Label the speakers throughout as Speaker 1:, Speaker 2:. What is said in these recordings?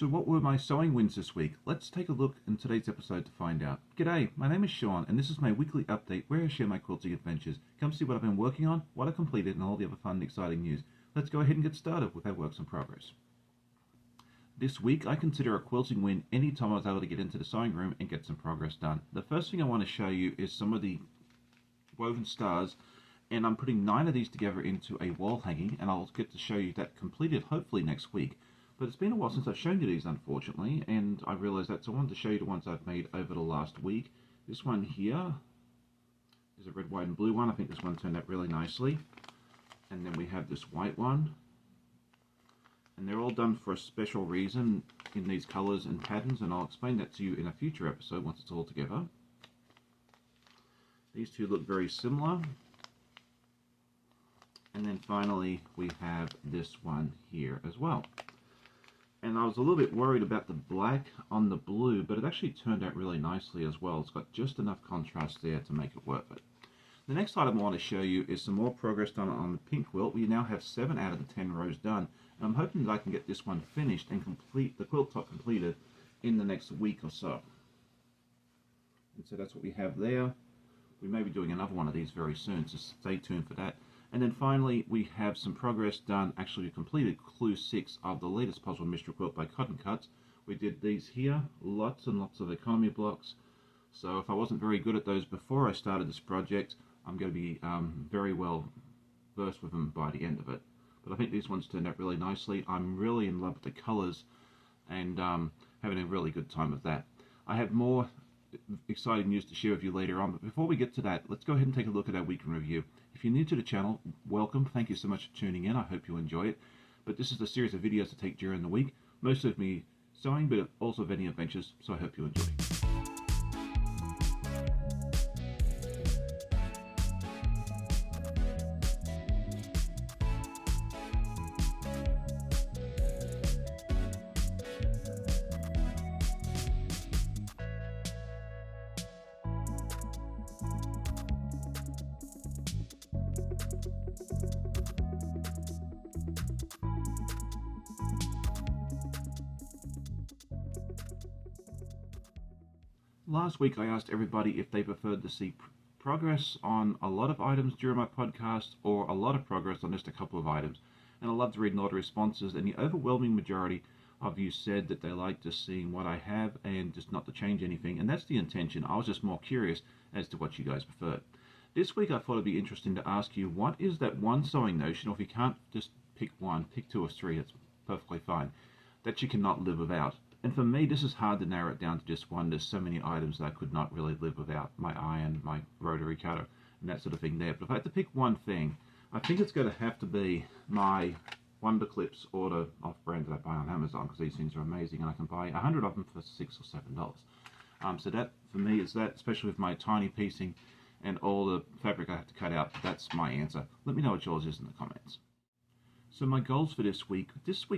Speaker 1: So what were my sewing wins this week? Let's take a look in today's episode to find out. G'day, my name is Sean and this is my weekly update where I share my quilting adventures. Come see what I've been working on, what I completed and all the other fun and exciting news. Let's go ahead and get started with our works in progress. This week I consider a quilting win any time I was able to get into the sewing room and get some progress done. The first thing I want to show you is some of the woven stars, and I'm putting 9 of these together into a wall hanging, and I'll get to show you that completed hopefully next week. But it's been a while since I've shown you these, unfortunately, and I realised that, so I wanted to show you the ones I've made over the last week. This one here is a red, white, and blue one. I think this one turned out really nicely. And then we have this white one. And they're all done for a special reason in these colours and patterns, and I'll explain that to you in a future episode once it's all together. These two look very similar. And then finally we have this one here as well. And I was a little bit worried about the black on the blue, but it actually turned out really nicely as well. It's got just enough contrast there to make it worth it. The next item I want to show you is some more progress done on the pink quilt. We now have 7 out of the 10 rows done, and I'm hoping that I can get this one finished and complete the quilt top completed in the next week or so. And so that's what we have there. We may be doing another one of these very soon, so stay tuned for that. And then finally, we have some progress done. Actually, we completed Clue 6 of the latest Puzzle Mystery Quilt by Cotton Cuts. We did these here, lots and lots of economy blocks. So if I wasn't very good at those before I started this project, I'm going to be very well versed with them by the end of it. But I think these ones turned out really nicely. I'm really in love with the colours and having a really good time with that. I have more exciting news to share with you later on, but before we get to that, let's go ahead and take a look at our week in review. If you're new to the channel, welcome. Thank you so much for tuning in. I hope you enjoy it. But this is a series of videos to take during the week, most of me sewing, but also of any adventures, so I hope you enjoy. Last week I asked everybody if they preferred to see progress on a lot of items during my podcast or a lot of progress on just a couple of items. And I love to read a lot of responses, and the overwhelming majority of you said that they like to see what I have and just not to change anything. And that's the intention. I was just more curious as to what you guys preferred. This week I thought it'd be interesting to ask you, what is that one sewing notion, or if you can't just pick one, pick 2 or 3, it's perfectly fine, that you cannot live without. And for me, this is hard to narrow it down to just one. There's so many items that I could not really live without. My iron, my rotary cutter, and that sort of thing there. But if I had to pick one thing, I think it's going to have to be my Wonder Clips order off-brand that I buy on Amazon, because these things are amazing, and I can buy 100 of them for $6 or $7. So that, for me, is that, especially with my tiny piecing and all the fabric I have to cut out, that's my answer. Let me know what yours is in the comments. So my goals for this week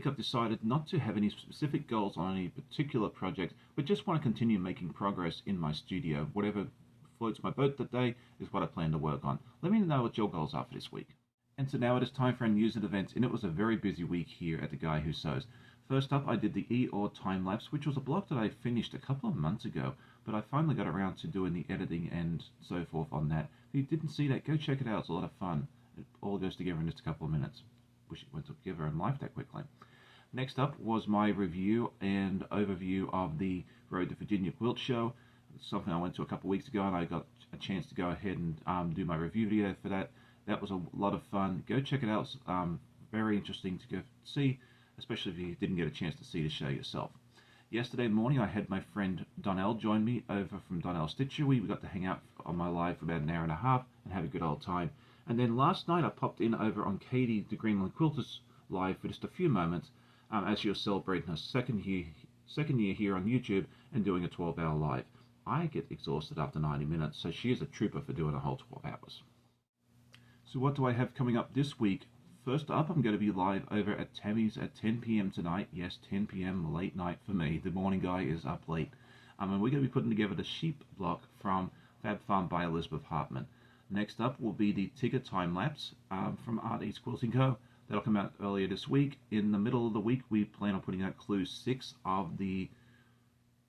Speaker 1: I've decided not to have any specific goals on any particular project, but just want to continue making progress in my studio. Whatever floats my boat that day is what I plan to work on. Let me know what your goals are for this week. And so now it is time for our news and events, and it was a very busy week here at The Guy Who Sews. First up, I did the Eeyore time lapse, which was a block that I finished a couple of months ago, but I finally got around to doing the editing and so forth on that. If you didn't see that, go check it out. It's a lot of fun. It all goes together in just a couple of minutes. Wish it went together in life that quickly. Next up was my review and overview of the Road to Virginia Quilt Show. It's something I went to a couple of weeks ago, and I got a chance to go ahead and do my review video for that. That was a lot of fun. Go check it out. It's very interesting to go see, especially if you didn't get a chance to see the show yourself. Yesterday morning I had my friend Donnell join me over from Donnell Stitchery. We got to hang out on my live for about an hour and a half and have a good old time. And then last night I popped in over on Katy, the Greenland Quilters live for just a few moments as she was celebrating her second year here on YouTube and doing a 12-hour live. I get exhausted after 90 minutes, so she is a trooper for doing a whole 12 hours. So what do I have coming up this week? First up, I'm going to be live over at Tammy's at 10 p.m. tonight. Yes, 10 p.m. late night for me. The morning guy is up late. And we're going to be putting together the sheep block from Fab Farm by Elizabeth Hartman. Next up will be the Tigger time lapse from Art East Quilting Co. That'll come out earlier this week. In the middle of the week, we plan on putting out Clue 6 of the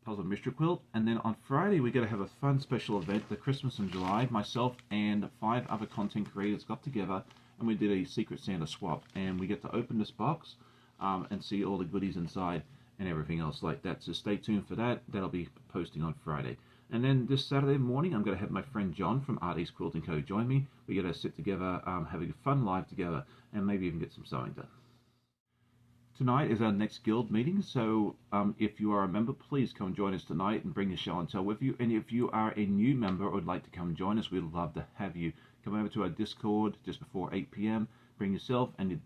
Speaker 1: Puzzle Mystery Quilt. And then on Friday, we're going to have a fun special event, the Christmas in July. Myself and 5 other content creators got together and we did a Secret Santa swap. And we get to open this box and see all the goodies inside and everything else like that. So stay tuned for that. That'll be posting on Friday. And then this Saturday morning, I'm going to have my friend John from Artie's Quilting Co. join me. We're going to sit together, having a fun live together, and maybe even get some sewing done. Tonight is our next guild meeting, so if you are a member, please come join us tonight and bring your show and tell with you. And if you are a new member or would like to come join us, we'd love to have you. Come over to our Discord just before 8 p.m. Bring yourself and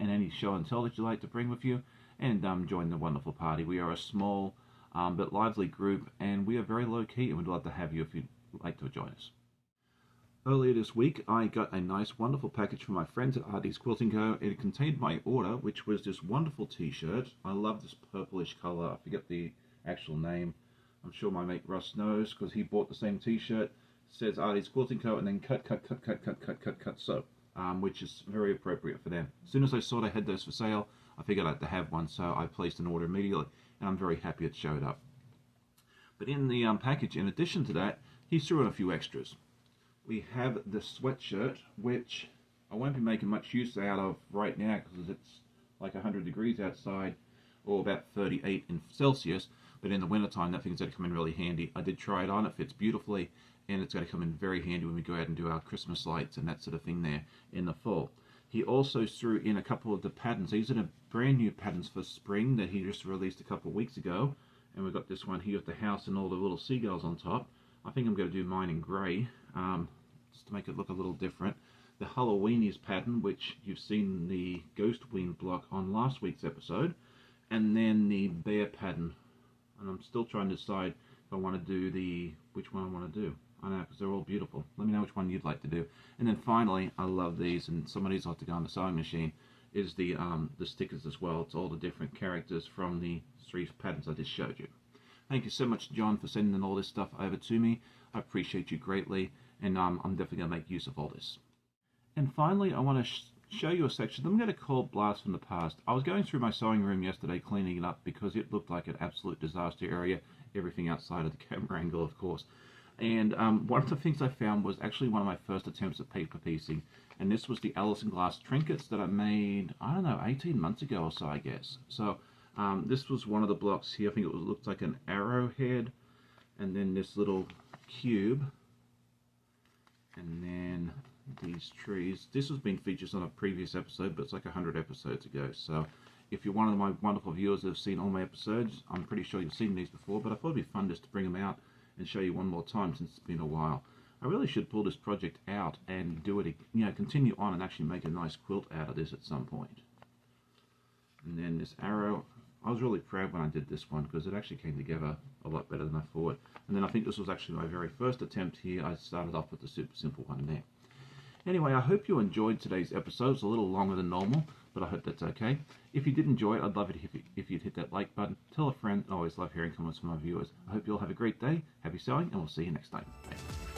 Speaker 1: any show and tell that you like to bring with you, and join the wonderful party. We are a small but lively group, and we are very low-key, and we'd love to have you if you'd like to join us. Earlier this week, I got a nice, wonderful package from my friends at Artie's Quilting Co. It contained my order, which was this wonderful t-shirt. I love this purplish color. I forget the actual name. I'm sure my mate Russ knows, because he bought the same t-shirt. It says Artie's Quilting Co. and then cut, sew, which is very appropriate for them. As soon as I saw they had those for sale, I figured I'd have to have one, so I placed an order immediately, and I'm very happy it showed up. But in the package, in addition to that, he threw in a few extras. We have the sweatshirt, which I won't be making much use out of right now because it's like 100 degrees outside, or about 38 in Celsius, but in the wintertime that thing's going to come in really handy. I did try it on, it fits beautifully, and it's going to come in very handy when we go out and do our Christmas lights and that sort of thing there in the fall. He also threw in a couple of the patterns. These are the brand new patterns for spring that he just released a couple of weeks ago, and we've got this one here with the house and all the little seagulls on top. I think I'm going to do mine in grey, just to make it look a little different. The Halloweenies pattern, which you've seen the Ghost Wing block on last week's episode, and then the bear pattern. And I'm still trying to decide if I want to do which one I want to do. I know, because they're all beautiful. Let me know which one you'd like to do. And then finally, I love these, and some of these I'll have to go on the sewing machine, is the stickers as well. It's all the different characters from the 3 patterns I just showed you. Thank you so much, John, for sending all this stuff over to me. I appreciate you greatly, and I'm definitely going to make use of all this. And finally, I want to show you a section I'm going to call Blast from the Past. I was going through my sewing room yesterday cleaning it up because it looked like an absolute disaster area, everything outside of the camera angle, of course. And one of the things I found was actually one of my first attempts at paper piecing, and this was the Alison Glass trinkets that I made, I don't know, 18 months ago or so, I guess. So this was one of the blocks here. I think it looked like an arrowhead, and then this little cube, and then these trees. This has been featured on a previous episode, but it's like 100 episodes ago. So if you're one of my wonderful viewers that have seen all my episodes, I'm pretty sure you've seen these before, but I thought it'd be fun just to bring them out and show you one more time since it's been a while. I really should pull this project out and do it, continue on and actually make a nice quilt out of this at some point. And then this arrow, I was really proud when I did this one because it actually came together a lot better than I thought. And then I think this was actually my very first attempt here. I started off with the super simple one there. Anyway, I hope you enjoyed today's episode. It's a little longer than normal, but I hope that's okay. If you did enjoy it, I'd love it if you'd hit that like button. Tell a friend. I always love hearing comments from my viewers. I hope you all have a great day. Happy sewing, and we'll see you next time. Bye.